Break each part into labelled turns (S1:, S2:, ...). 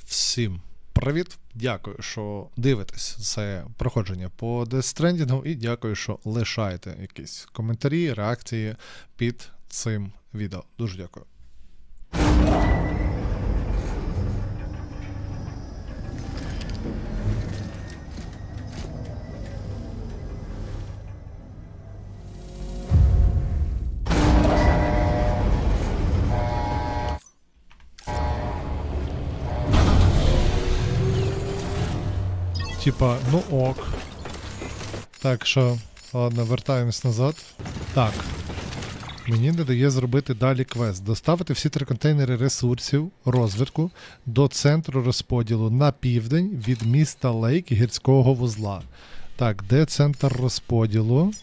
S1: Всім привіт! Дякую, що дивитесь це проходження по Death Stranding, і дякую, що лишаєте якісь коментарі, реакції під цим відео. Дуже дякую. Типа, ну ок. Так що, ладно, вертаємось назад. Так. Мені не дає зробити далі квест. Доставити всі 3 контейнери ресурсів, розвитку до центру розподілу на південь від міста Лейк гірського вузла. Так, де центр розподілу?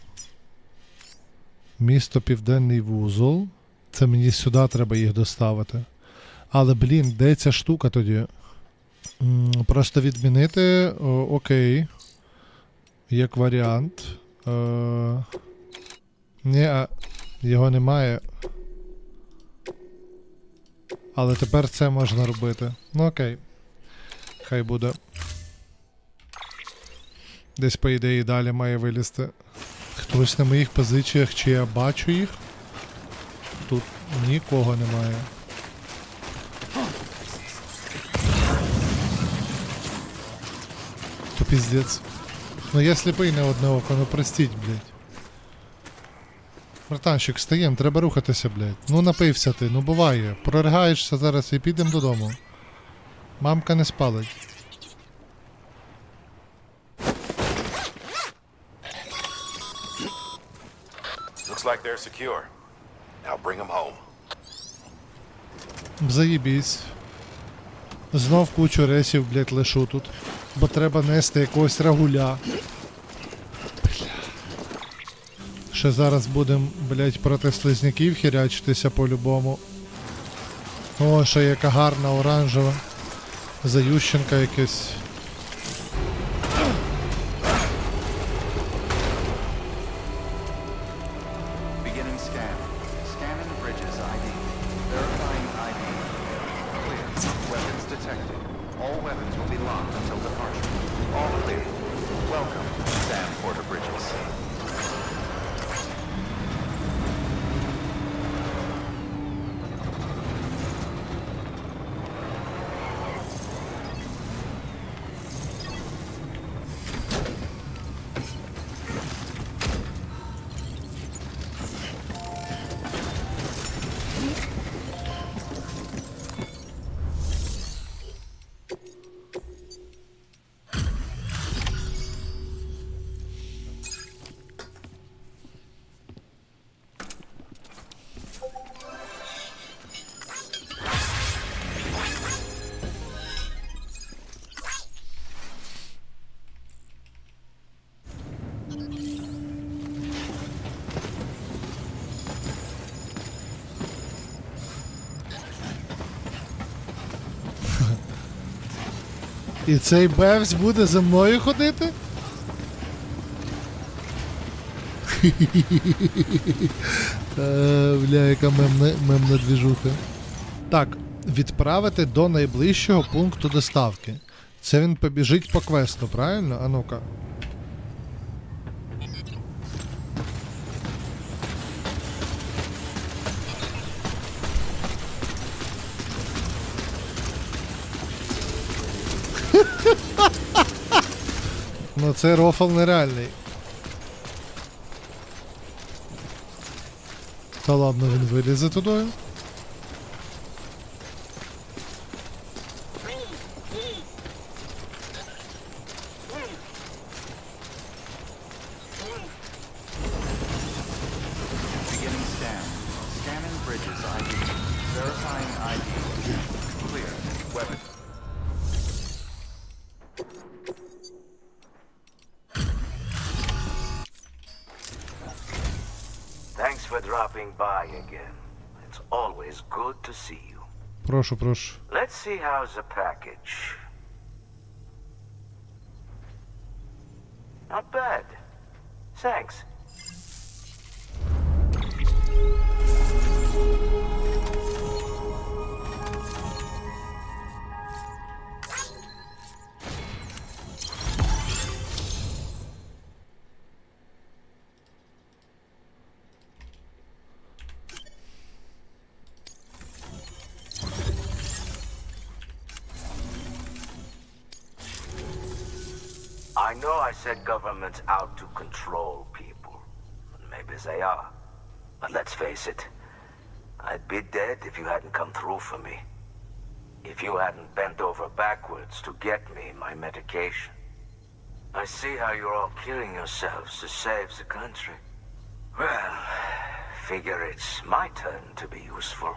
S1: Місто Південний вузол. Це мені сюди треба їх доставити. Але, блін, де ця штука тоді? Просто відмінити, окей, як варіант. Ні, його немає. Але тепер це можна робити. Ну окей. Хай буде. Десь, по ідеї, далі має вилізти. Хтось на моїх позиціях, чи я бачу їх? Тут нікого немає. Пиздец. Ну я сліпий на одне око, ну простіть, блядь. Братанчик, стаєм, треба рухатися, блядь. Ну напився ти, ну буває. Проригаєшся зараз і підемо додому. Мамка не спалить.
S2: Looks like they're secure. Now bring them home.
S1: Заєбісь. Знов кучу ресів, блядь, лишу тут. Бо треба нести якогось рагуля. Бля. Ще зараз будемо, блядь, проти слизняків хірячитися по-любому. О, ще яка гарна оранжева. Зающенка якась. І цей бевсь буде за мною ходити? Бля, яка мемна двіжуха. Так, відправити до найближчого пункту доставки. Це він побіжить по квесту, правильно? А ну-ка. Ну це рофл нереальний. Та ладно, він вилізе туди.
S3: Thanks for dropping by again. It's always good to see you.
S1: Прошу, прошу.
S3: Let's see how's the package. Not bad. Thanks. I know I said governments out to control people. Maybe they are. But let's face it. I'd be dead if you hadn't come through for me. If you hadn't bent over backwards to get me my medication. I see how you're all killing yourselves to save the country. Well, figure it's my turn to be useful.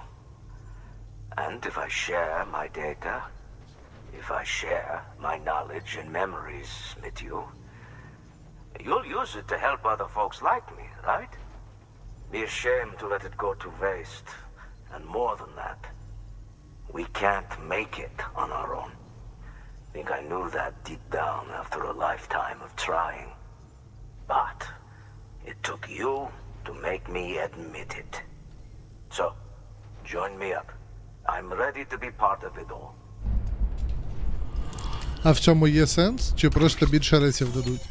S3: And if I share my data, if I share my knowledge and memories with you, you'll use it to help other folks like me, right? Be ashamed to let it go to waste. And more than that, we can't make it on our own. Think I knew that deep down after a lifetime of trying. But it took you to make me admit it. So, join me up. I'm ready to be part of it all.
S1: А в цьому є сенс? Чи просто більше рейсів дадуть?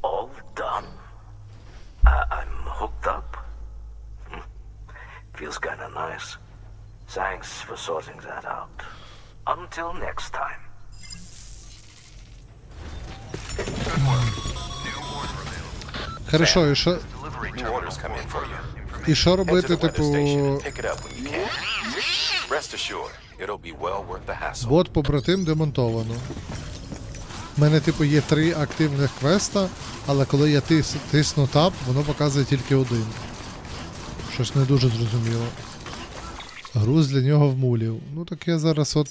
S3: All done. I'm hooked up. Feels kinda nice. Thanks for sorting that out. Until next time.
S1: Хорошо, і що,
S2: New orders come in for you.
S1: і що
S2: Head to
S1: робити,
S2: the weather
S1: типу,
S2: station and pick it up when you can. Rest assured, it'll be well worth the hassle.
S1: бот побратим демонтовано. У мене, типу, є 3 активних квеста, але коли я тисну тап, воно показує тільки один. Щось не дуже зрозуміло. Груз для нього в мулів. Ну так я зараз от,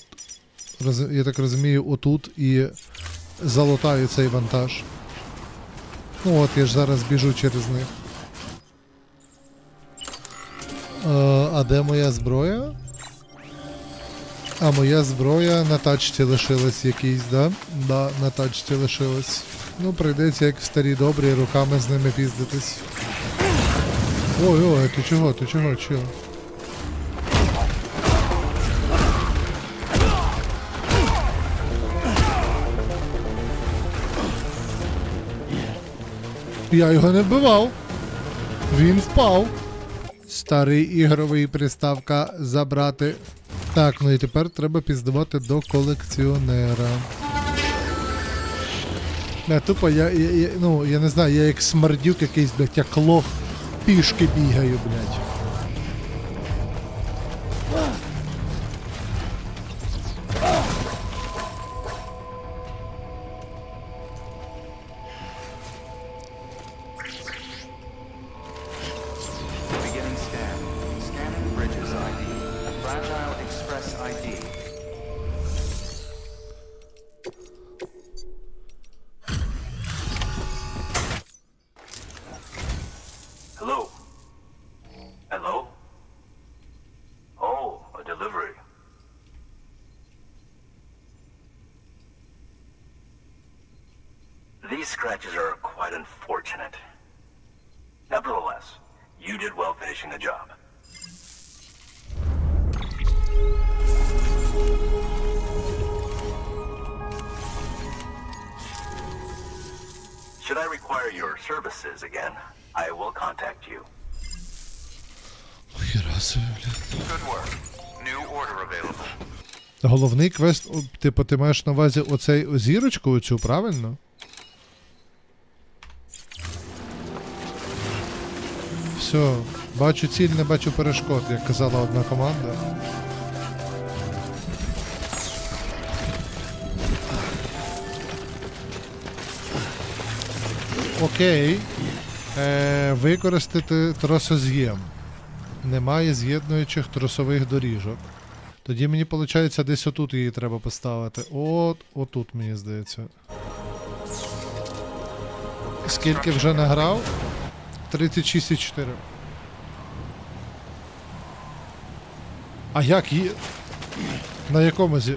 S1: я так розумію, отут і залутаю цей вантаж. Ну от, я ж зараз біжу через них. А де моя зброя? А моя зброя на тачці лишилась якийсь, да? Да, на тачці лишилась. Ну, прийдеться, як в старі добрі, руками з ними піздитись. Ой, ти чого, чил? Я його не вбивав. Він впав. Старий ігровий приставка забрати. Так, ну і тепер треба піздувати до колекціонера. Тупо я не знаю, я як смердюк якийсь, блядь, як лох пішки бігаю, блядь.
S4: Beginning scan. Scanning Bridges ID. Fragile Express ID.
S3: Hello? Hello? Oh, a delivery. These scratches are quite unfortunate. Nevertheless, you did well finishing the job. Should I require your services again, I will contact you.
S1: Хіра собі, блядь.
S4: Good work. New order available.
S1: Головний квест, типу, ти маєш на увазі оцей зірочку оцю, правильно? Все, бачу ціль, не бачу перешкод, як казала одна команда. Окей. Використати тросоз'єм. Немає з'єднуючих тросових доріжок. Тоді мені, виходить, десь отут її треба поставити. Отут, мені здається. Скільки вже награв? 36,4. А як її? На якому зі...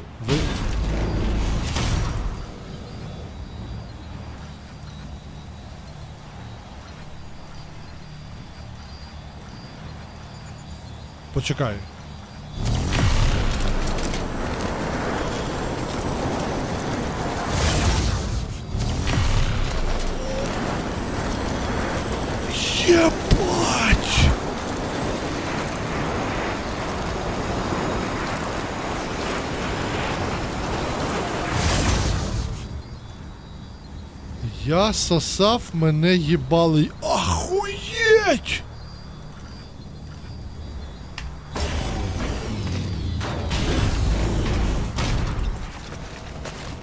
S1: Почекай. Єбать! Я сосав, мене їбали. Ахуєть!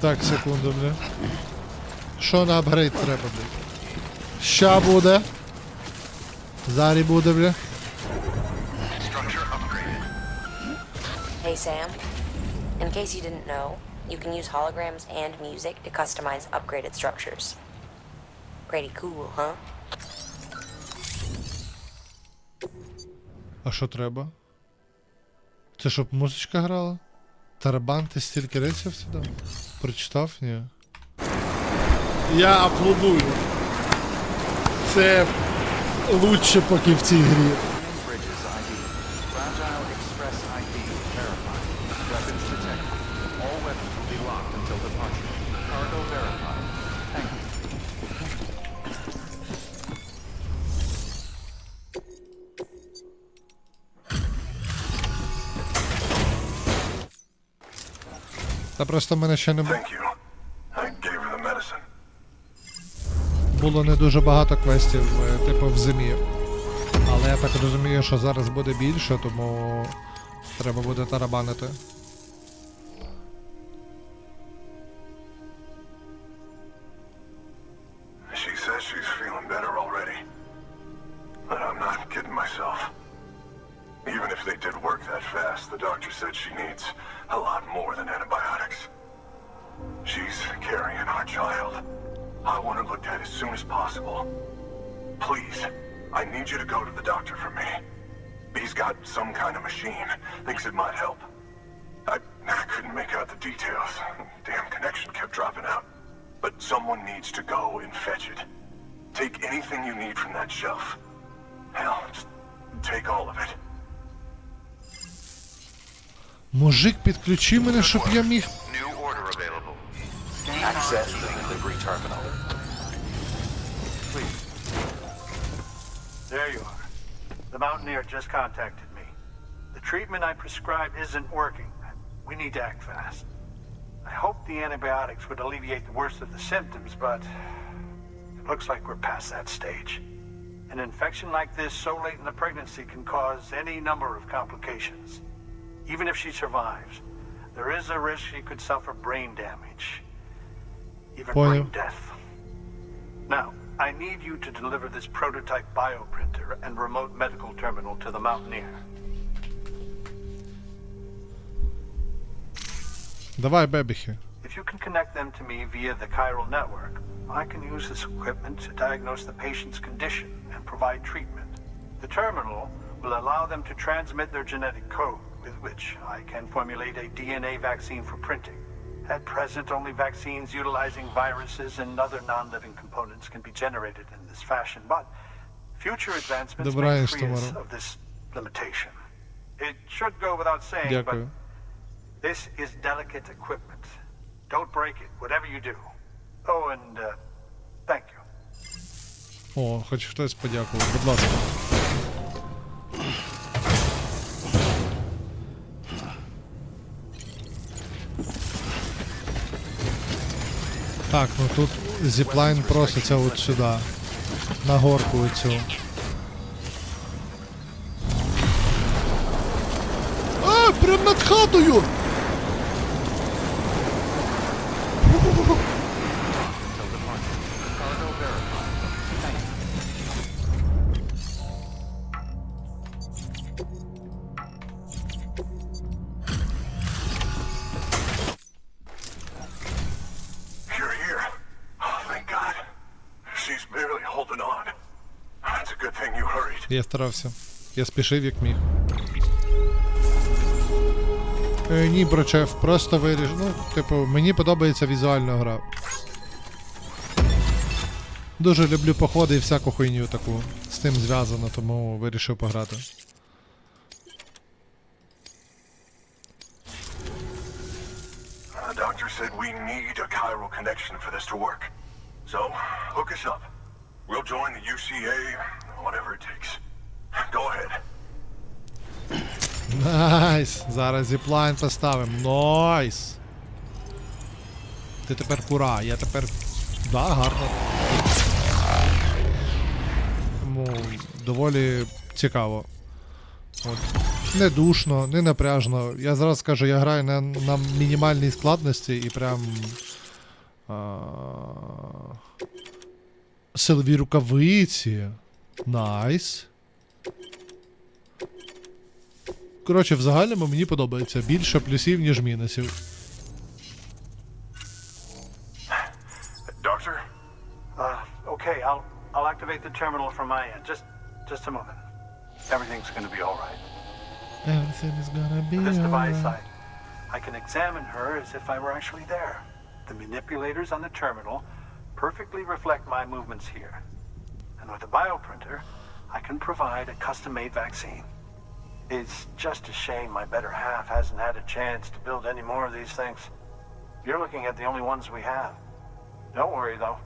S1: Так, секунду, бля. Що на апгрейд треба, бля? Ща буде. Зарі буде, бля.
S5: Hey Sam, in case you didn't know, you can use holograms and music to customize upgraded structures. Pretty cool, huh?
S1: А що треба? Це щоб музичка грала? Тарабан, ти стільки речів сюди? Прочитав? Ні. Я аплодую. Це лучше поки в цій грі.
S4: Bridges ID. Fragile Express ID verified. Weapons detected. All weapons will be locked until departure. Cargo verified. Thank you.
S1: Та просто в мене ще не
S2: Thank you. I gave her the medicine.
S1: було не дуже багато квестів, типу в зимі. Але я так розумію, що зараз буде більше, тому треба буде тарабанити.
S2: She says she's feeling better already. But I'm not kidding myself. Even if they did work that fast, the doctor said she needs a lot more than antibiotics. She's carrying our child. I want her looked at as soon as possible. Please, I need you to go to the doctor for me. He's got some kind of machine. Thinks it might help. I couldn't make out the details. Damn connection kept dropping out. But someone needs to go and fetch it. Take anything you need from that shelf. Hell, just take all of it.
S1: Мужик, підключи мене, щоб я міг.
S2: New order available. Access the delivery terminal.
S6: Please. There you are. The Mountaineer just contacted me. The treatment I prescribed isn't working. We need to act fast. I hoped the antibiotics would alleviate the worst of the symptoms, but it looks like we're past that stage. An infection like this so late in the pregnancy can cause any number of complications. Even if she survives, there is a risk she could suffer brain damage. Even brain death. Now, I need you to deliver this prototype bioprinter and remote medical terminal to the Mountaineer.
S1: Давай, бебіхи.
S6: If you can connect them to me via the chiral network, I can use this equipment to diagnose the patient's condition and provide treatment. The terminal will allow them to transmit their genetic code, with which I can formulate a DNA vaccine for printing. At present, only vaccines utilizing viruses and other non-living components can be generated in this fashion, but future advancements may free us of this limitation. It should go without saying, but
S1: Дякую.
S6: this is delicate equipment. Don't break it, whatever you do. Oh, and thank you.
S1: О, хоч хтось подякував, будь ласка. Так, ну тут зіплайн проситься от сюди. На горку оцю. А, прям над хатою!
S2: You're here. Oh, thank God. She's barely holding on. It's a good thing you hurried.
S1: Я старався. Я спішив як міг. Ні, брочев, просто виріж. Ну, типу, мені подобається візуальна гра. Дуже люблю походи і всяку хуйню таку. З тим зв'язано, тому вирішив пограти.
S2: The doctor said we need a chiral connection for this to work. So, hook us up. We'll join the UCA, Whatever it takes. Go ahead.
S1: Найс! Зараз зіплайн поставимо. Найс! Ти тепер кура, я тепер... Да, гарно. Тому доволі цікаво. От. Не душно, не напряжно. Я зразу скажу, я граю на мінімальній складності і прям... Силові рукавиці. Найс. Коротше, в загальному мені подобається. Більше плюсів, ніж мінусів.
S2: Doctor?
S6: Okay, I'll activate the terminal from my end. Just a moment. Everything's gonna be all right.
S1: Everything is gonna be
S6: With this device,
S1: alright.
S6: I can examine her as if I were actually there. The manipulators on the terminal perfectly reflect my movements here. And with the bioprinter, I can provide a custom-made vaccine. It's just a shame my better half hasn't had a chance to build any more of these things. You're looking at the only ones we have. Don't worry, though.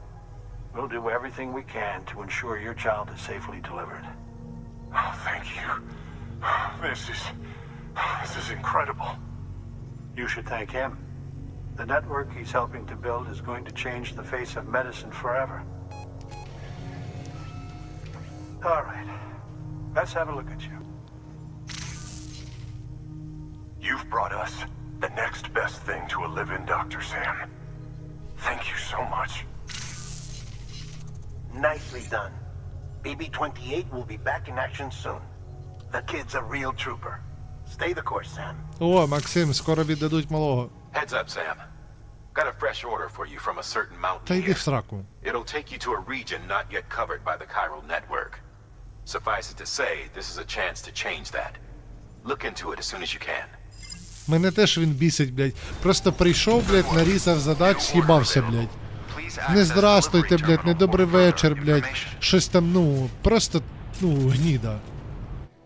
S6: We'll do everything we can to ensure your child is safely delivered.
S2: Oh, thank you. This is incredible.
S6: You should thank him. The network he's helping to build is going to change the face of medicine forever. All right. Let's have a look at you.
S2: You've brought us the next best thing to a live-in Dr. Sam. Thank you so much.
S7: Nicely done. BB-28 will be back in action soon. The kid's a real trooper. Stay the course, Sam.
S1: О, Максим, скоро віддадуть малого.
S8: Heads up, Sam. Got a fresh order for you from a certain mountain
S1: Та йди
S8: here.
S1: в сраку.
S8: It'll take you to a region not yet covered by the chiral network. Suffice it to say, this is a chance to change that. Look into it as soon as you can.
S1: Мене теж він бісить, блядь. Просто прийшов, блядь, нарізав задач, з'їбався, блядь. Не здрастуйте, блядь, не добрий вечір, блядь. Щось там, ну, просто, ну, гніда.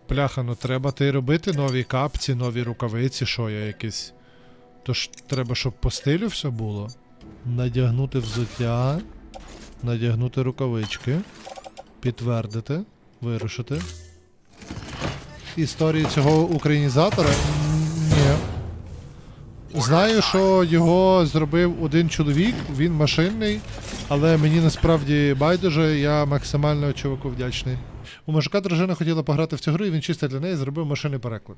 S1: Пляха, ну треба ти робити нові капці, нові рукавиці, що я якийсь. Тож треба, щоб по стилю все було. Надягнути взуття, надягнути рукавички, підтвердити, вирушити. Історії цього українізатора? Ні. Знаю, що його зробив один чоловік, він машинний, але мені насправді байдуже, я максимально чуваку вдячний. У мужика дружина хотіла пограти в цю гру, і він чисто для неї зробив машинний переклад.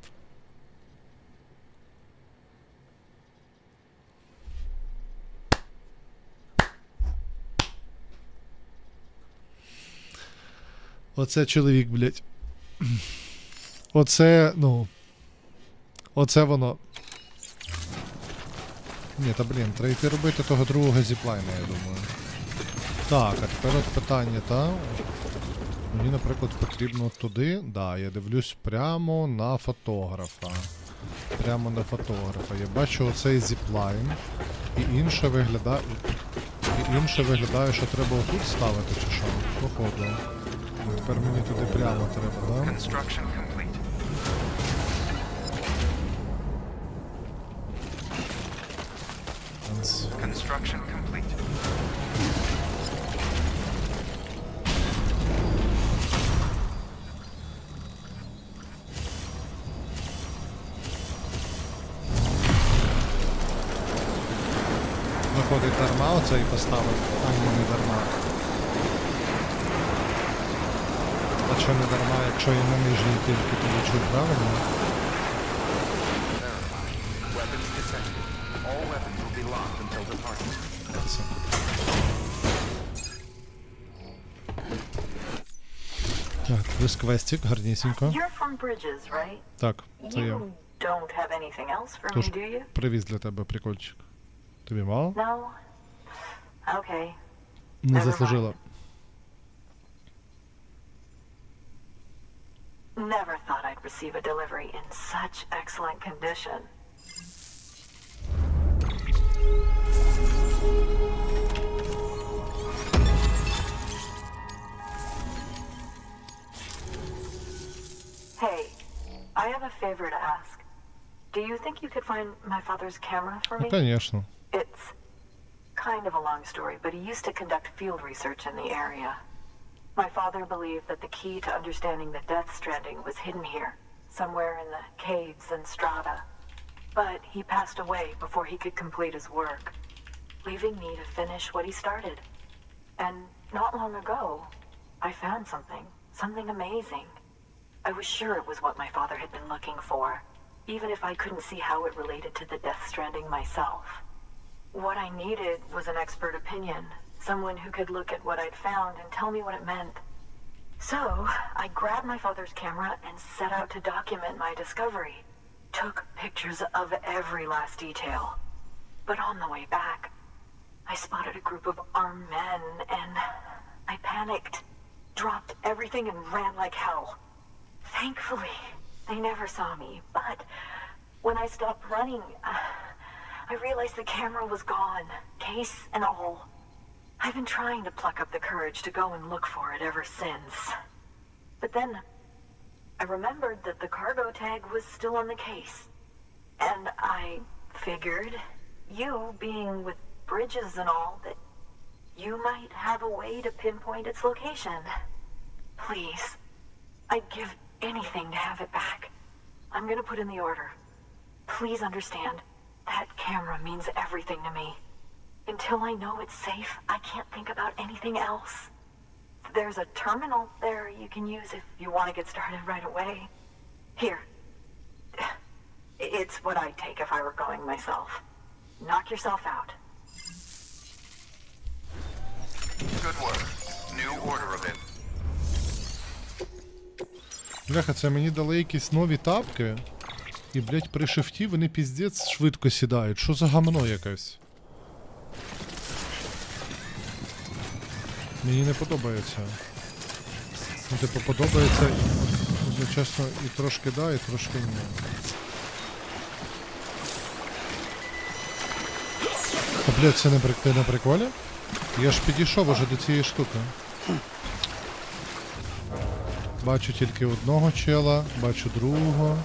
S1: Оце чоловік, блядь. Оце, ну... Оце воно. Ні, та блін, треба йти робити того другого зіплайна, я думаю. Так, а тепер от питання, та? Мені, наприклад, потрібно туди. Да, я дивлюсь прямо на фотографа. Прямо на фотографа. Я бачу оцей зіплайн. І інше виглядає... що треба отут ставити, чи що? Походу. Тепер мені туди прямо треба, да?
S4: Construction complete. Construction complete.
S1: Виходить дарма оце і поставив, а ні, не дарма. А що не дарма, якщо я на нижній тільки получу, правильно?
S4: Weapons detected. All weapons will be locked until departure.
S1: Все. Так, плюс квестик, гарнісінько.
S9: You're from Bridges, right?
S1: Так, це я.
S9: You don't have anything else for
S1: Тож,
S9: me, do you?
S1: привіз для тебе прикольчик. Тобі мало?
S9: No? Okay.
S1: Не заслужила.
S9: Never thought I'd receive a delivery in such excellent condition. Hey, I have a favor to ask. Do you think you could find my father's camera for
S1: Ну,
S9: me?
S1: конечно.
S9: It's kind of a long story, but he used to conduct field research in the area. My father believed that the key to understanding the Death Stranding was hidden here, somewhere in the caves and strata. But he passed away before he could complete his work, leaving me to finish what he started. And not long ago, I found something amazing. I was sure it was what my father had been looking for, even if I couldn't see how it related to the Death Stranding myself. What I needed was an expert opinion, someone who could look at what I'd found and tell me what it meant. So, I grabbed my father's camera and set out to document my discovery. Took pictures of every last detail. But on the way back, I spotted a group of armed men and I panicked, dropped everything and ran like hell. Thankfully, they never saw me, but when I stopped running, I realized the camera was gone, case and all. I've been trying to pluck up the courage to go and look for it ever since. But then, I remembered that the cargo tag was still on the case. And I figured, you being with bridges and all, that you might have a way to pinpoint its location. Please, I'd give anything to have it back. I'm gonna put in the order. Please understand, that camera means everything to me. Until I know it's safe, I can't think about anything else. There's a terminal there you can use if you want to get started right away. Here. It's what I'd take if I were going myself. Knock yourself out.
S4: Good work. New order of it.
S1: Бляха, це мені дали якісь нові тапки. І, блять, при шифті вони піздець швидко сідають. Що за гамно якесь? Мені не подобається. Ну, типу, подобається одночасно і трошки да, і трошки ні. А, блядь, це не на приколі? Я ж підійшов уже до цієї штуки. Бачу тільки одного чела, бачу другого.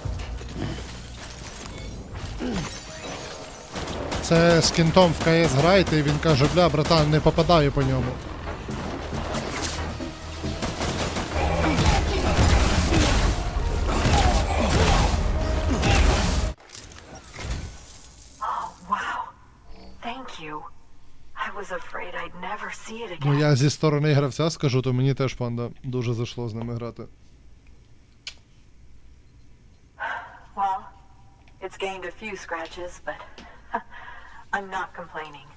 S1: Це з кінтом в КС граєте і він каже, бля, братан, не попадаю по ньому. Ну я зі сторони гравця скажу, то мені теж, панда, дуже зайшло з ними грати.
S9: Well, it's gained a few scratches, but I'm not complaining.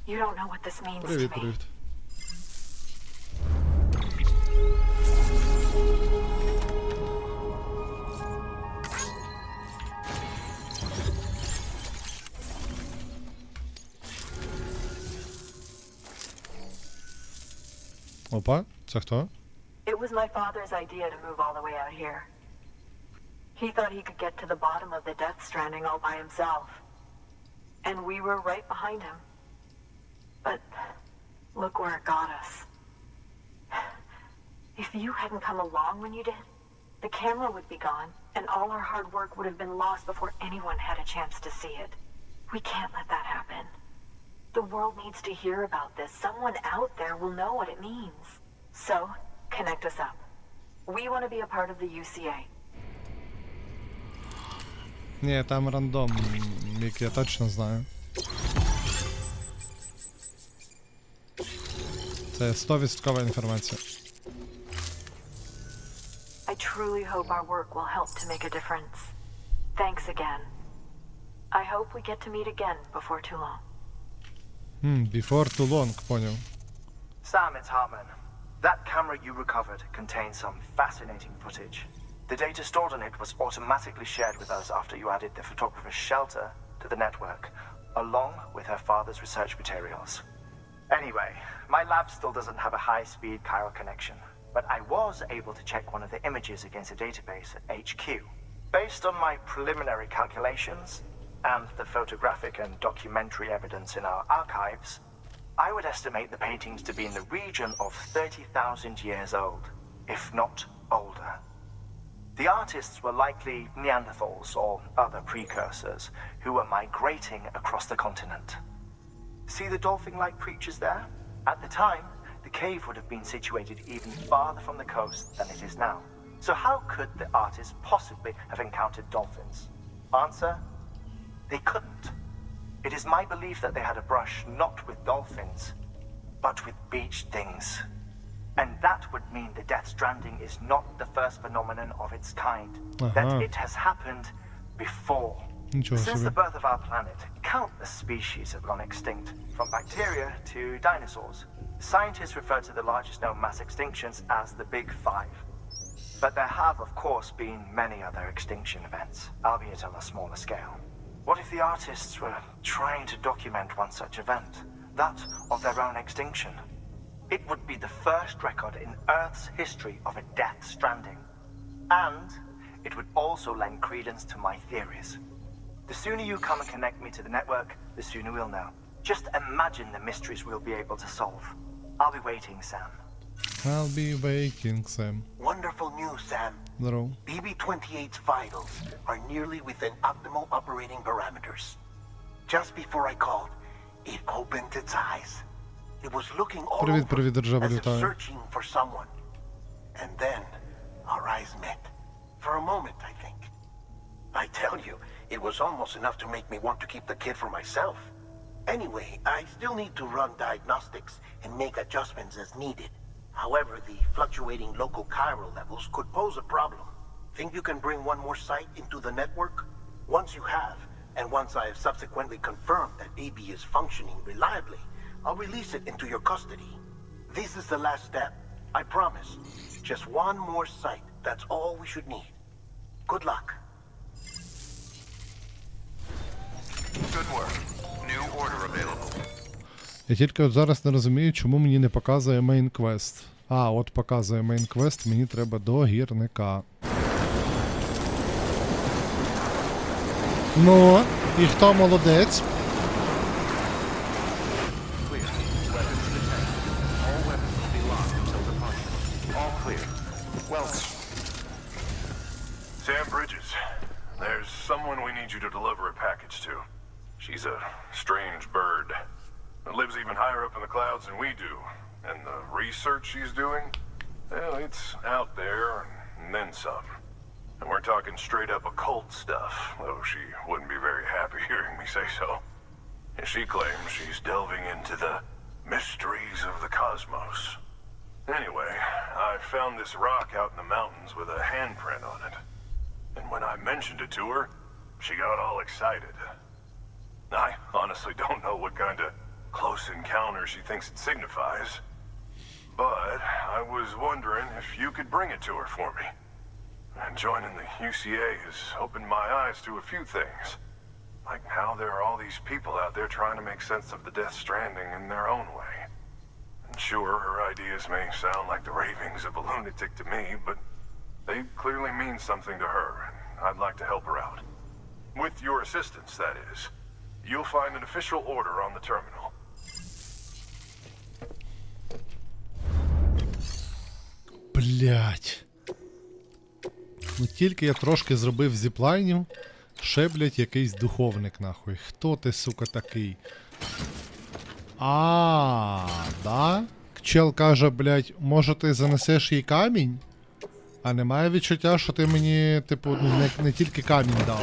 S9: You don't know what this means to me.
S1: Привіт, привіт. Опа, це хто?
S9: It was my father's idea to move all the way out here. He thought he could get to the bottom of the Death Stranding all by himself. And we were right behind him. But look where it got us. If you hadn't come along when you did, the camera would be gone, and all our hard work would have been lost before anyone had a chance to see it. We can't let that happen. The world needs to hear about this. Someone out there will know what it means. So, connect us up. We want to be a part of the UCA.
S1: Ні, там рандом, Мік, я точно знаю. Це 100% інформація.
S9: I truly hope our work will help to make a difference. Thanks again. I hope we get to meet again before too long.
S1: Before too long, понял.
S10: Sam, it's Hartman. That camera you recovered contains some fascinating footage. The data stored on it was automatically shared with us after you added the photographer's shelter to the network, along with her father's research materials. Anyway, my lab still doesn't have a high-speed chiral connection, but I was able to check one of the images against a database at HQ. Based on my preliminary calculations, and the photographic and documentary evidence in our archives, I would estimate the paintings to be in the region of 30,000 years old, if not older. The artists were likely Neanderthals or other precursors who were migrating across the continent. See the dolphin-like creatures there? At the time, the cave would have been situated even farther from the coast than it is now. So how could the artists possibly have encountered dolphins? Answer: they couldn't. It is my belief that they had a brush not with dolphins, but with beach things. And that would mean the Death Stranding is not the first phenomenon of its kind. That it has happened before. Since the birth of our planet, countless species have gone extinct, from bacteria to dinosaurs. Scientists refer to the largest known mass extinctions as the Big Five. But there have, of course, been many other extinction events, albeit on a smaller scale. What if the artists were trying to document one such event, that of their own extinction? It would be the first record in Earth's history of a Death Stranding. And it would also lend credence to my theories. The sooner you come and connect me to the network, the sooner we'll know. Just imagine the mysteries we'll be able to solve. I'll be waiting, Sam.
S1: I'll be waiting, Sam.
S7: Wonderful news, Sam.
S1: Здорово.
S7: BB-28's vitals are nearly within optimal operating parameters. Just before I called, it opened its eyes. It was looking all over as if searching for someone. And then our eyes met. For a moment, I think. I tell you, it was almost enough to make me want to keep the kid for myself. Anyway, I still need to run diagnostics and make adjustments as needed. However, the fluctuating local chiral levels could pose a problem. Think you can bring one more site into the network? Once you have, and once I have subsequently confirmed that BB is functioning reliably, I'll release it into your custody. This is the last step, I promise. Just one more site, that's all we should need. Good luck.
S2: Good work. New order available.
S1: Я тільки от зараз не розумію, чому мені не показує мейн-квест. А, от показує мейн-квест, мені треба до гірника. Ну, і хто молодець?
S2: Sam Bridges, there's someone we need you to deliver a package to. She's a strange bird. It lives even higher up in the clouds than we do. And the research she's doing, well, it's out there and then some. And we're talking straight up occult stuff, though she wouldn't be very happy hearing me say so. And she claims she's delving into the mysteries of the cosmos. Anyway, I found this rock out in the mountains with a handprint on it. And when I mentioned it to her, she got all excited. I honestly don't know what kind of close encounter she thinks it signifies. But I was wondering if you could bring it to her for me. And joining the UCA has opened my eyes to a few things. Like how there are all these people out there trying to make sense of the Death Stranding in their own way. And sure, her ideas may sound like the ravings of a lunatic to me, but they clearly mean something to her, and I'd like to help her out. With your assistance, that is. You'll find an official order on the terminal.
S1: Блять. Ну тільки я трошки зробив зіплайнів, ще, блять, якийсь духовник, нахуй. Хто ти, сука, такий? Да? Чел каже, блять, може ти занесеш їй камінь? А немає відчуття, що ти мені, типу, не тільки камінь дав.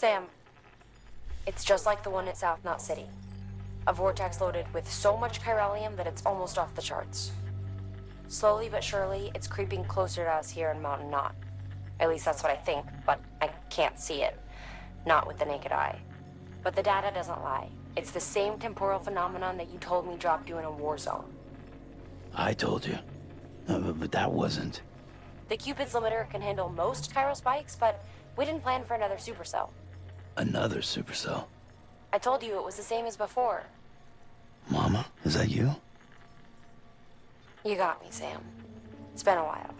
S5: Sam, it's just like the one at South Knot City. A vortex loaded with so much chiralium that it's almost off the charts. Slowly but surely, it's creeping closer to us here in Mountain Knot. At least that's what I think, but I can't see it. Not with the naked eye. But the data doesn't lie. It's the same temporal phenomenon that you told me dropped you in a war zone.
S11: I told you. But that wasn't.
S5: The Cupid's limiter can handle most chiral spikes, but we didn't plan for another supercell.
S11: Another supercell?
S5: I told you it was the same as before.
S11: Mama, is that you?
S5: You got me, Sam. It's been a while.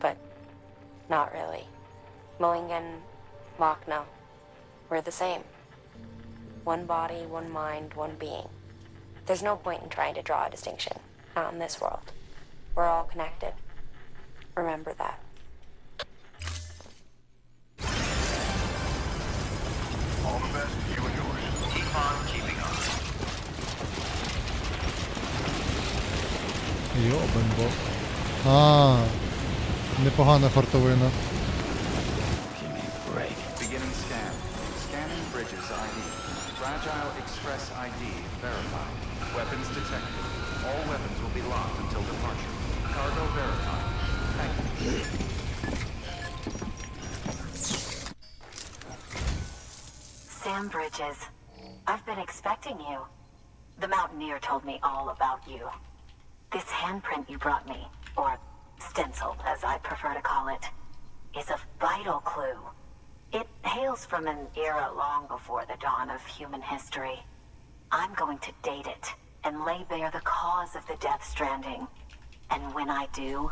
S5: But not really. Mulligan, Lochna, we're the same. One body, one mind, one being. There's no point in trying to draw a distinction. Not in this world. We're all connected. Remember that.
S2: All the best to you and yours.
S10: Keep on keeping on.
S1: Йобен бог. А, непогана фартовина.
S11: Give me a break.
S4: Beginning scan. Scanning bridges ID. Fragile Express ID verified. Weapons detected. All weapons will be locked until departure. Cargo verified. Thank you.
S9: Sam Bridges, I've been expecting you. The Mountaineer told me all about you. This handprint you brought me, or stencil as I prefer to call it, is a vital clue. It hails from an era long before the dawn of human history. I'm going to date it and lay bare the cause of the Death Stranding. And when I do,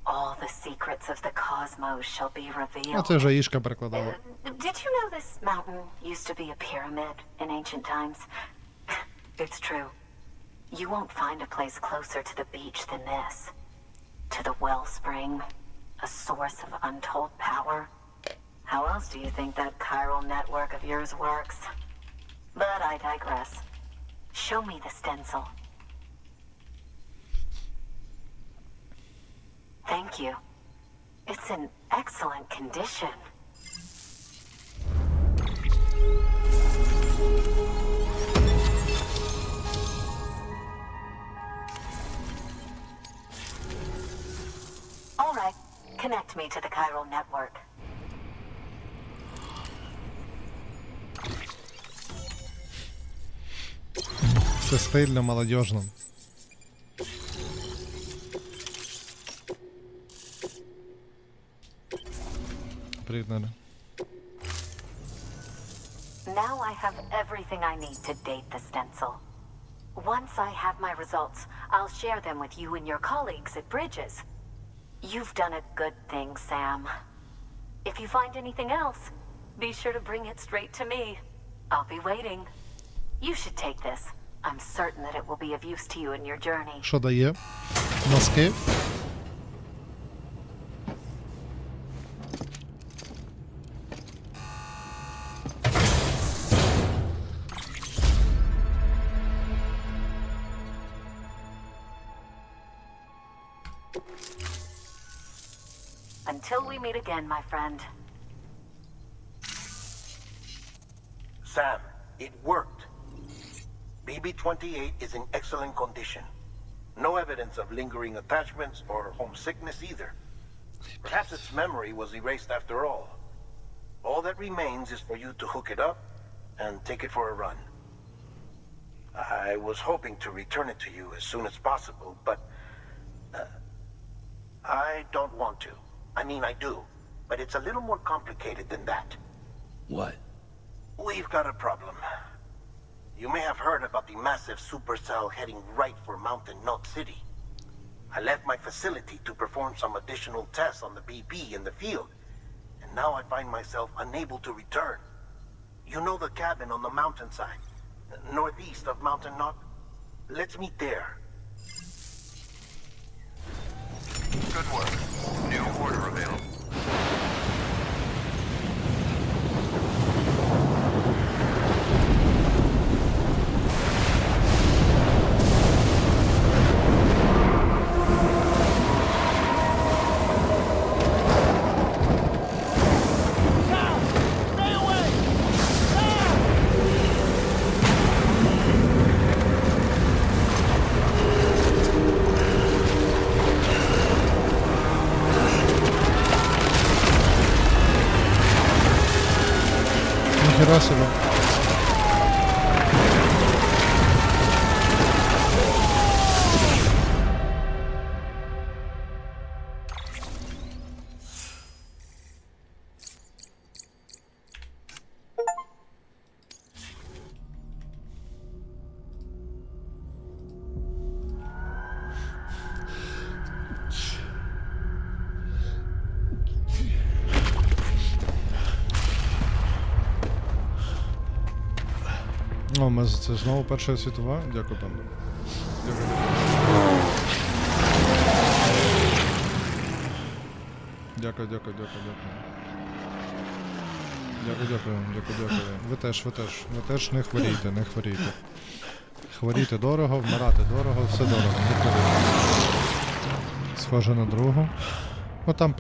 S9: all the secrets of the cosmos shall be revealed.
S1: А це вже Ішка перекладала.
S9: Did you know this mountain used to be a pyramid in ancient times? It's true. You won't find a place closer to the beach than this. To the wellspring, a source of untold power. How else do you think that chiral network of yours works? But I digress. Show me the stencil. Thank you. It's in excellent condition. All right, connect me to the chiral network.
S1: Це стильно, молодіжно. Привіт, Неля.
S9: Now I have everything I need to date the stencil. Once I have my results, I'll share them with you and your colleagues at Bridges. You've done a good thing, Sam. If you find anything else, be sure to bring it straight to me. I'll be waiting. You should take this. I'm certain that it will be of use to you in your journey.
S1: Що дає? Носки?
S9: Until we meet again, my friend.
S7: Sam, it worked. BB-28 is in excellent condition. No evidence of lingering attachments or homesickness either. Perhaps its memory was erased after all. All that remains is for you to hook it up and take it for a run. I was hoping to return it to you as soon as possible, but I don't want to. I mean, I do, but it's a little more complicated than that.
S11: What?
S7: We've got a problem. You may have heard about the massive supercell heading right for Mountain Knot City. I left my facility to perform some additional tests on the BB in the field, and now I find myself unable to return. You know the cabin on the mountainside, northeast of Mountain Knot? Let's meet there.
S2: Good work. New order available.
S1: Ніхера себе. О, це знову Перша світова. Дякую, пане. Дякую. Дякую. Дякую. Ви теж не хворійте. Хворіти дорого, вмирати дорого, все дорого, не хворійте. Схоже на другу. Ну там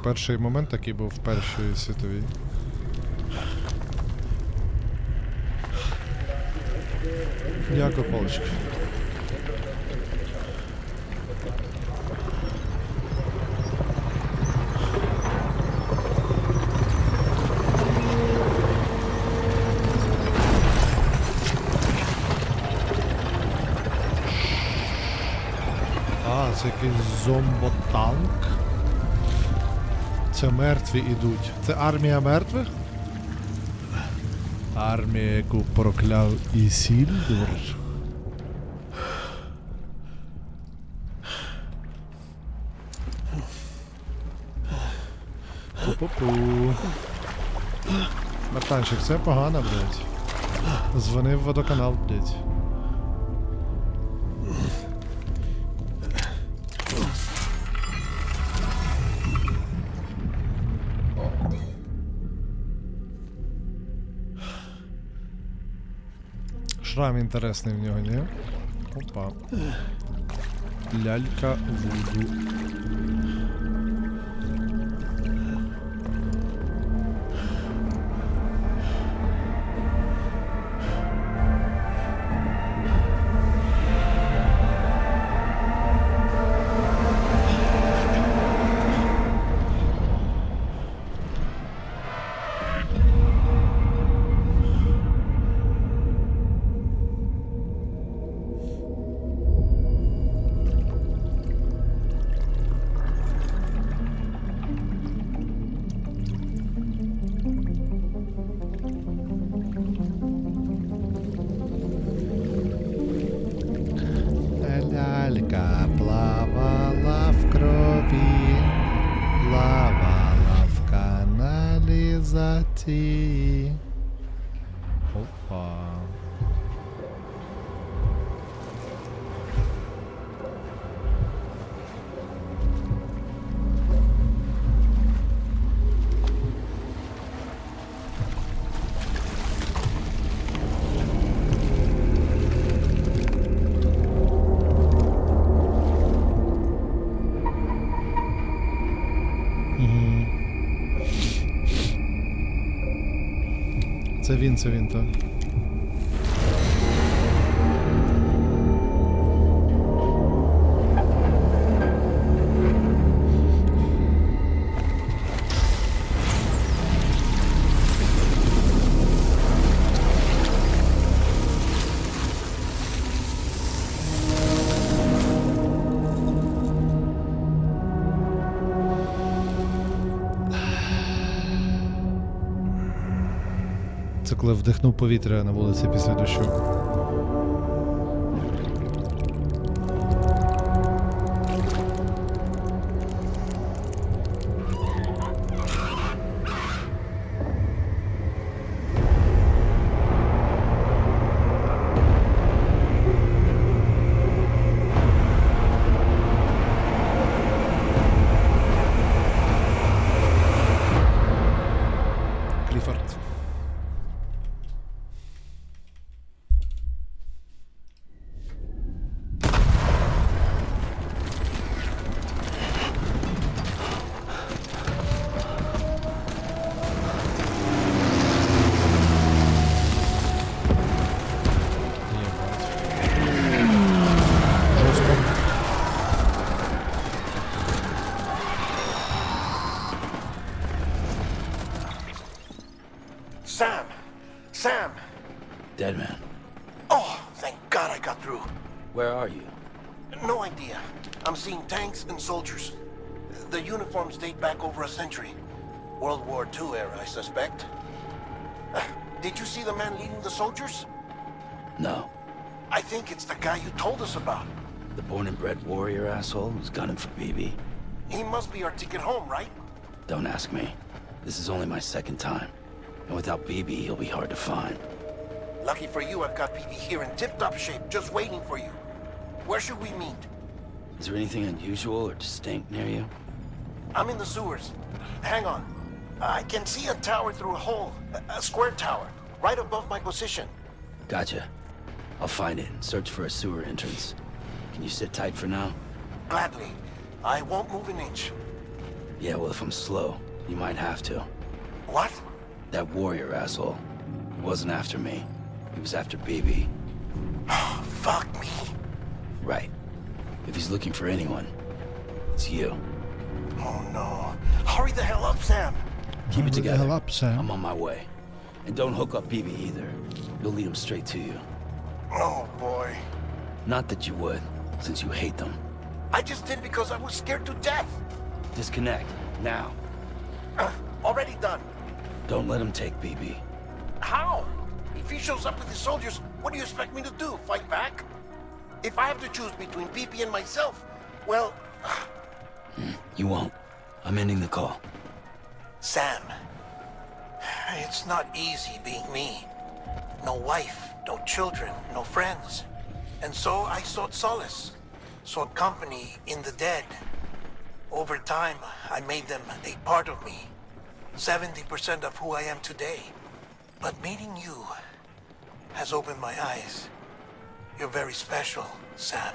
S1: перший момент такий був в Першій світовій. Дякую, Полочки. А, це якийсь зомботанк. Це мертві ідуть. Це армія мертвих? Армія, яку прокляв Ісільдур. Пу-пу-пу. Братанчик, це погано, блядь. Дзвони в водоканал, блядь. Шрам інтересний в нього, ні? Опа. Лялька Вуду. Лялька плавала в крові, плавала в каналізації. Опа. Це він, то. Це коли вдихнув повітря на вулиці після дощу. Кліффорд.
S7: Sam!
S11: Dead man.
S7: Oh, thank God I got through.
S11: Where are you?
S7: No idea. I'm seeing tanks and soldiers. The uniforms date back over a century. World War II era, I suspect. Did you see the man leading the soldiers?
S11: No.
S7: I think it's the guy you told us about.
S11: The born and bred warrior asshole who's gunning for BB.
S7: He must be our ticket home, right?
S11: Don't ask me. This is only my second time. And without BB, he'll be hard to find.
S7: Lucky for you, I've got BB here in tip-top shape, just waiting for you. Where should we meet?
S11: Is there anything unusual or distinct near you?
S7: I'm in the sewers. Hang on. I can see a tower through a hole. A square tower. Right above my position.
S11: Gotcha. I'll find it and search for a sewer entrance. Can you sit tight for now?
S7: Gladly. I won't move an inch.
S11: Yeah, well, if I'm slow, you might have to.
S7: What?
S11: That warrior asshole. He wasn't after me. He was after BB.
S7: Fuck me.
S11: Right. If he's looking for anyone, it's you.
S7: Oh no. Hurry the hell up, Sam.
S11: Keep it together.
S1: Hell up, Sam.
S11: I'm on my way. And don't hook up BB either. You'll lead him straight to you.
S7: Oh boy.
S11: Not that you would, since you hate them.
S7: I just did because I was scared to death.
S11: Disconnect, now.
S7: Already done.
S11: Don't let him take BB.
S7: How? If he shows up with his soldiers, what do you expect me to do? Fight back? If I have to choose between PP and myself, well...
S11: You won't. I'm ending the call.
S7: Sam, it's not easy being me. No wife, no children, no friends. And so I sought solace, sought company in the dead. Over time, I made them a part of me. 70% of who I am today. But meeting you has opened my eyes. You're very special, Sam.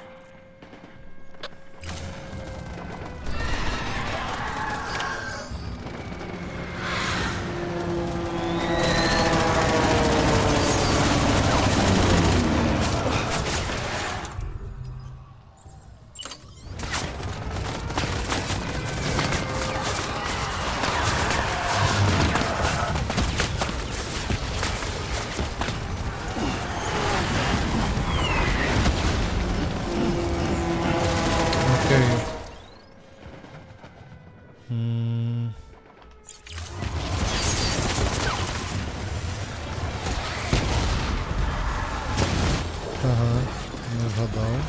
S1: Ага, не згадав.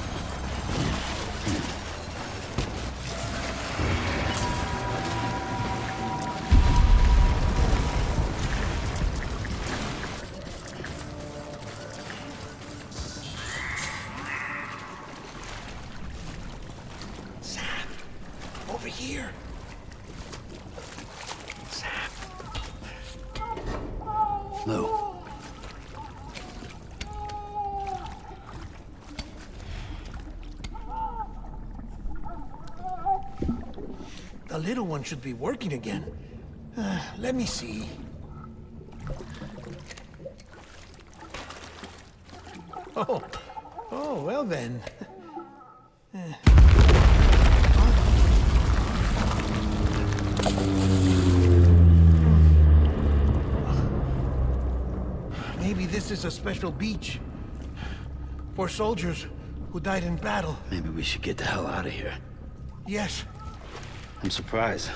S7: Sam, over here. Sam.
S11: Lou.
S7: The little one should be working again. Let me see. Oh, well then. Maybe this is a special beach for soldiers who died in battle.
S11: Maybe we should get the hell out of here.
S7: Yes.
S11: I'm surprised.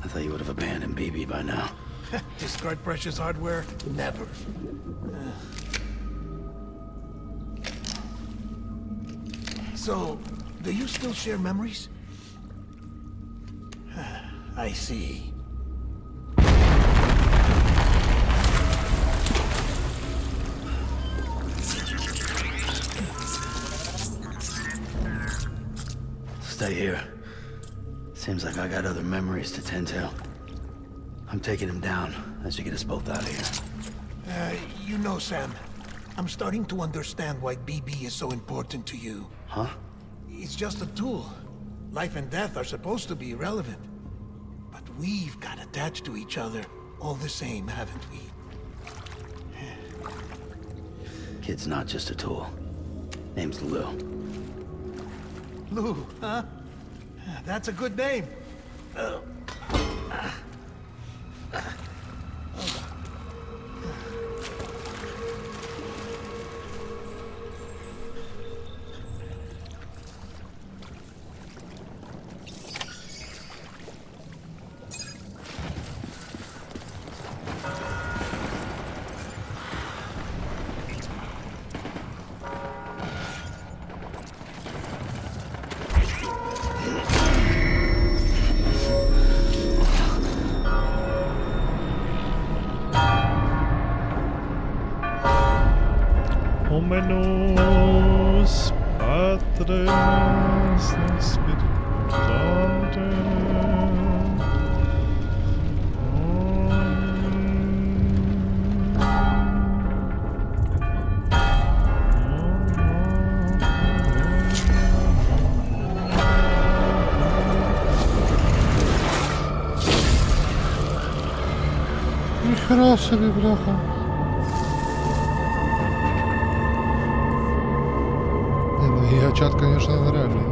S11: I thought you would have abandoned BB by now.
S7: Discard precious hardware? Never. So, do you still share memories? I see.
S11: Stay here. Seems like I got other memories to tend to. I'm taking him down. That should get us both out of here.
S7: You know, Sam, I'm starting to understand why BB is so important to you.
S11: Huh?
S7: It's just a tool. Life and death are supposed to be irrelevant. But we've got attached to each other all the same, haven't we?
S11: Kid's not just a tool. Name's Lou.
S7: Lou, huh? That's a good name.
S1: Omenos, patres, spiritus. Ніхера собі, бляха. Не, ну гігачат, конечно, нереальний.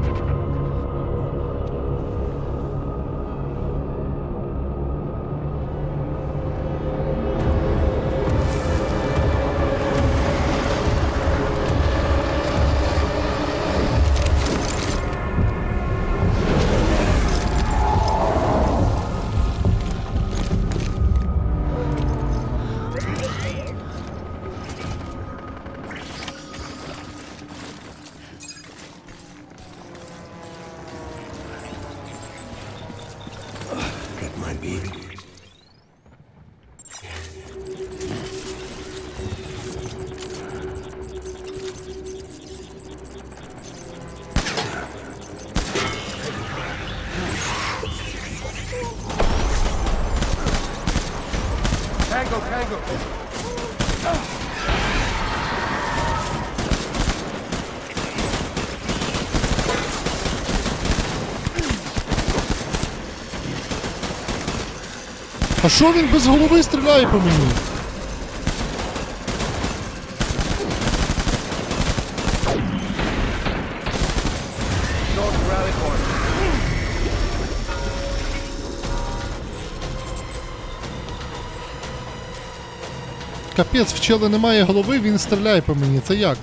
S1: А що він без голови стріляє по мені? Капець, в чела немає голови, він стріляє по мені. Це як?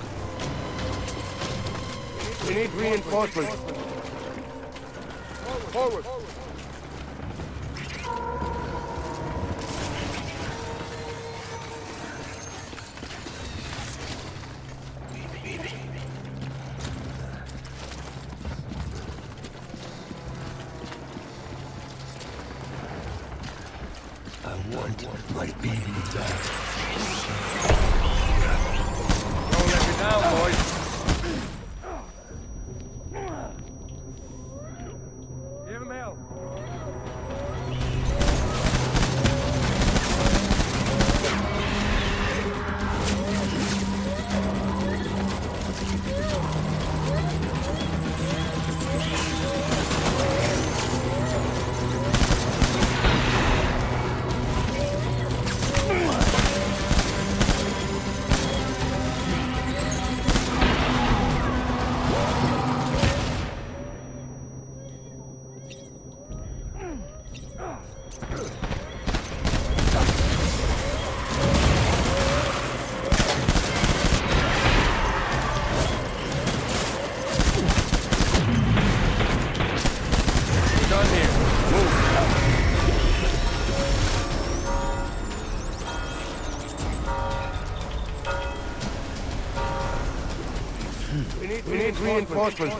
S12: We need reinforcements.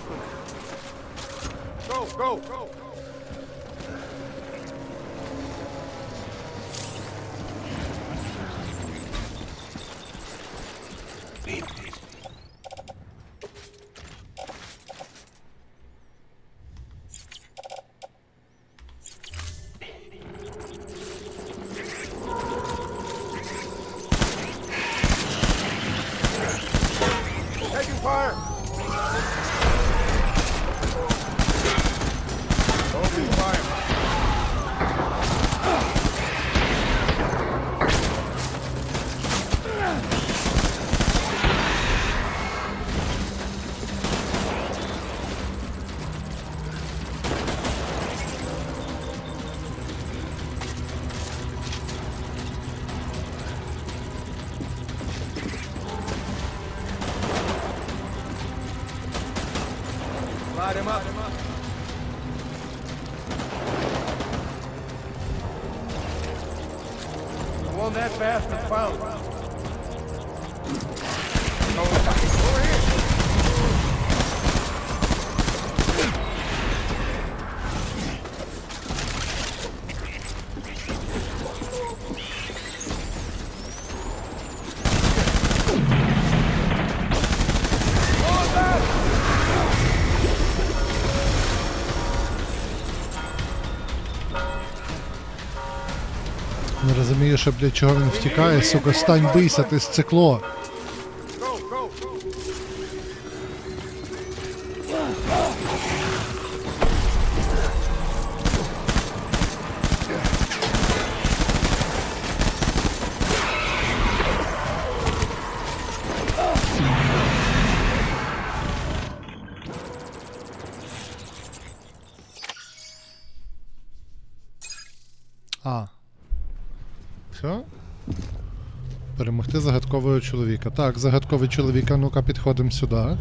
S12: Go! Taking fire! Open fire! Light him up. The one that bastard found. Over here.
S1: розумію, що, блядь, чого він втікає, сука, стань, бийся, ти сцикло. Все? Перемогти загадкового чоловіка. Так, загадковий чоловік, а ну-ка підходимо сюди.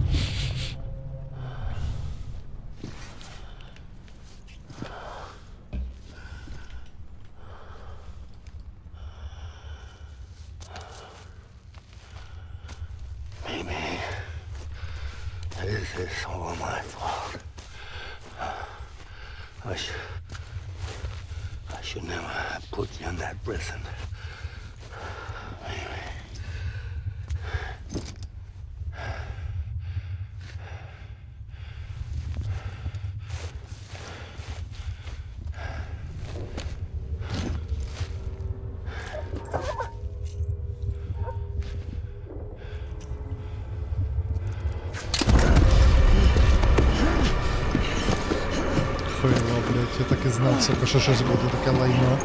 S11: This is all my fault. I should never have put you in that prison.
S1: Хуйло, блядь, я так і знав, сука, що щось буде таке лайно.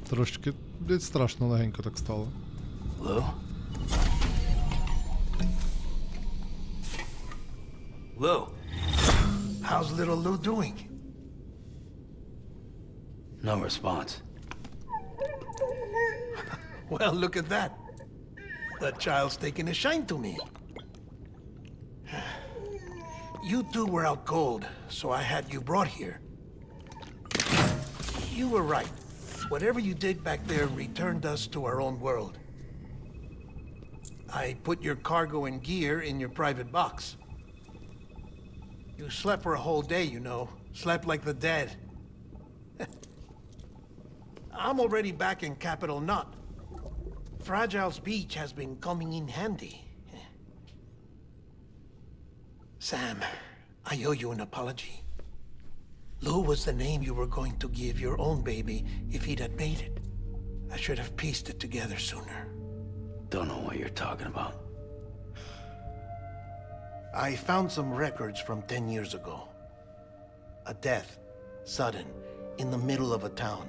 S1: Трошки, блядь, страшно легенько так стало.
S11: Lou? Lou?
S7: How's little Lou doing?
S11: No response.
S7: Well, look at that. That child's taking a shine to me. You two were out cold, so I had you brought here. You were right. Whatever you did back there returned us to our own world. I put your cargo and gear in your private box. You slept for a whole day, you know. Slept like the dead. I'm already back in Capital Knot. Fragile's beach has been coming in handy. Sam, I owe you an apology. Lou was the name you were going to give your own baby if he'd had made it. I should have pieced it together sooner.
S11: Don't know what you're talking about.
S7: I found some records from 10 years ago. A death, sudden, in the middle of a town.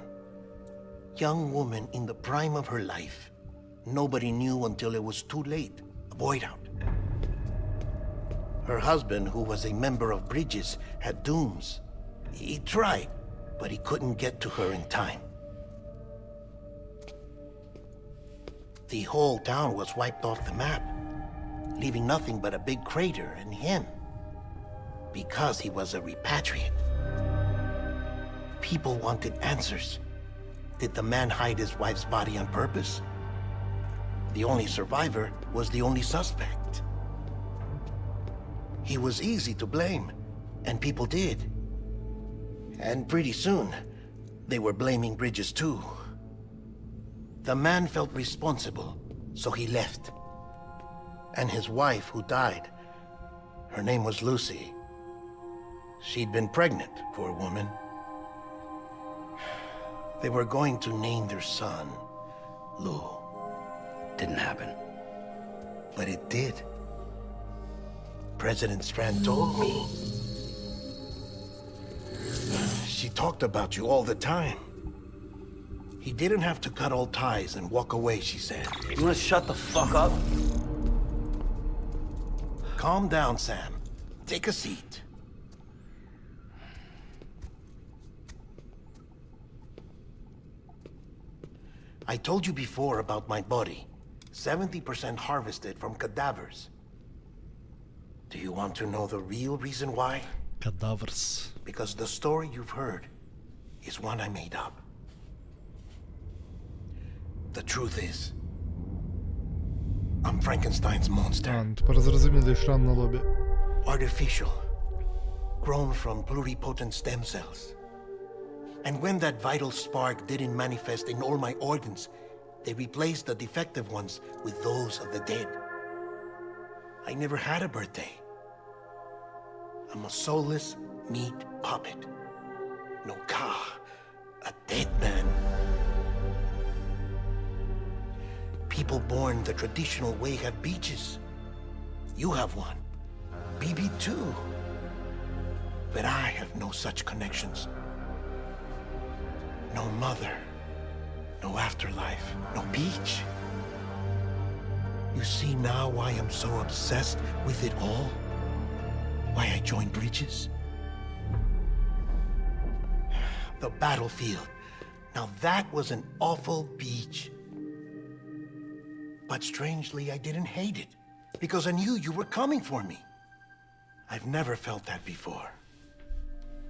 S7: Young woman in the prime of her life. Nobody knew until it was too late. A void out. Her husband, who was a member of Bridges, had dooms. He tried, but he couldn't get to her in time. The whole town was wiped off the map, leaving nothing but a big crater and him. Because he was a repatriate. People wanted answers. Did the man hide his wife's body on purpose? The only survivor was the only suspect. He was easy to blame, and people did. And pretty soon, they were blaming Bridges too. The man felt responsible, so he left. And his wife, who died, her name was Lucy. She'd been pregnant, poor woman. They were going to name their son Lou.
S11: Didn't happen.
S7: But it did. President Strand told me. She talked about you all the time. He didn't have to cut all ties and walk away, she said.
S11: You wanna shut the fuck up?
S7: Calm down, Sam. Take a seat. I told you before about my body. 70% harvested from cadavers. Do you want to know the real reason why?
S1: Cadavers.
S7: Because the story you've heard is one I made up. The truth is, I'm Frankenstein's monster.
S1: Тепер зрозумілий шрам на лобі.
S7: Artificial. Grown from pluripotent stem cells. And when that vital spark didn't manifest in all my organs, they replaced the defective ones with those of the dead. I never had a birthday. I'm a soulless meat puppet. No car. A dead man. People born the traditional way have beaches. You have one. BB too. But I have no such connections. No mother. No afterlife. No beach. You see now why I'm so obsessed with it all? Why I joined Bridges? The battlefield. Now that was an awful beach. But strangely, I didn't hate it. Because I knew you were coming for me. I've never felt that before.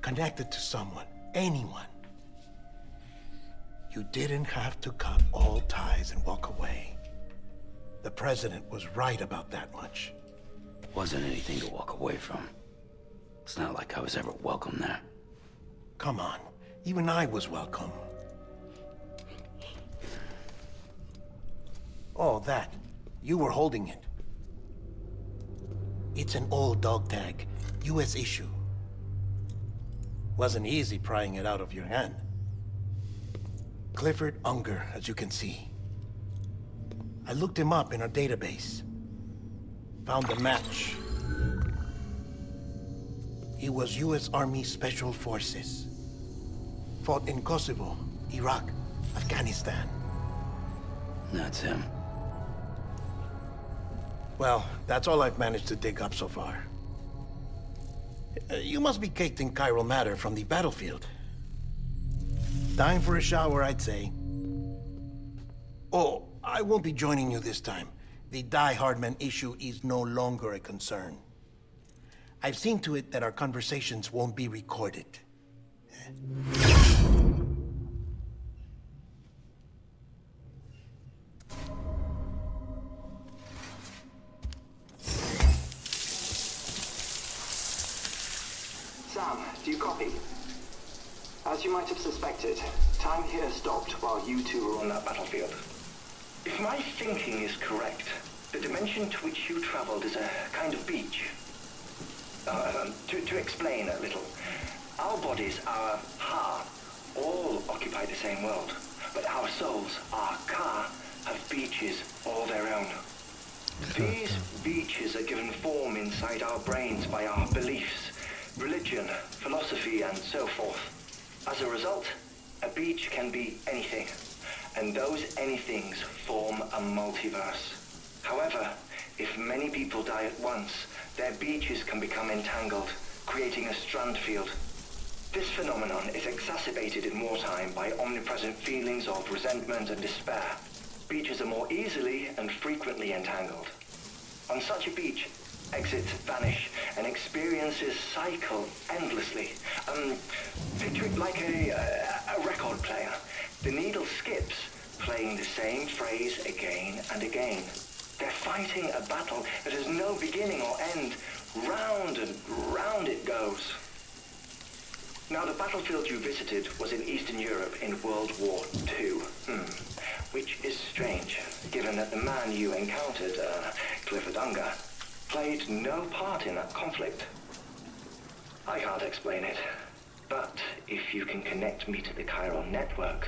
S7: Connected to someone. Anyone. You didn't have to cut all ties and walk away. The president was right about that much.
S11: Wasn't anything to walk away from. It's not like I was ever welcome there.
S7: Come on. Even I was welcome. Oh, that. You were holding it. It's an old dog tag. U.S. issue. Wasn't easy prying it out of your hand. Clifford Unger, as you can see. I looked him up in our database. Found a match. He was U.S. Army Special Forces. Fought in Kosovo, Iraq, Afghanistan.
S11: That's him.
S7: Well, that's all I've managed to dig up so far. You must be caked in chiral matter from the battlefield. Time for a shower, I'd say. Oh, I won't be joining you this time. The Die Hardman issue is no longer a concern. I've seen to it that our conversations won't be recorded.
S10: Sam, do you copy? As you might have suspected, time here stopped while you two were on that battlefield. If my thinking is correct, the dimension to which you traveled is a kind of beach. To explain a little, our bodies, our ha, all occupy the same world, but our souls, our ka, have beaches all their own. These beaches are given form inside our brains by our beliefs, religion, philosophy, and so forth. As a result, a beach can be anything, and those anythings form a multiverse. However, if many people die at once, their beaches can become entangled, creating a strand field. This phenomenon is exacerbated in wartime by omnipresent feelings of resentment and despair. Beaches are more easily and frequently entangled. On such a beach, exit, vanish, and experiences cycle endlessly. Picture it like a record player. The needle skips, playing the same phrase again and again. They're fighting a battle that has no beginning or end. Round and round it goes. Now, the battlefield you visited was in Eastern Europe in World War II. Which is strange, given that the man you encountered, CLIFFORD, played no part in that conflict. I can't explain it, but if you can connect me to the chiral network,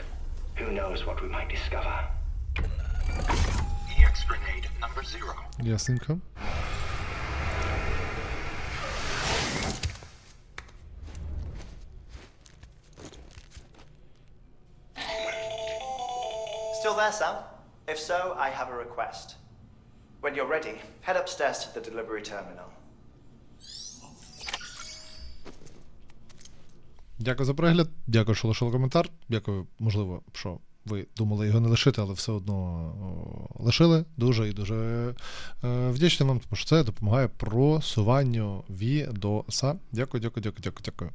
S10: who knows what we might discover.
S2: EX grenade number 0.
S1: Ясненько.
S10: Still there, Sam? If so, I have a request. When you're ready, head upstairs to the delivery terminal.
S1: Дякую за перегляд, дякую, що лишили коментар. Дякую, можливо, що ви думали його не лишити, але все одно лишили. Дуже і дуже вдячний вам, тому що це допомагає просуванню відоса. Дякую, дякую, дякую, дякую, дякую.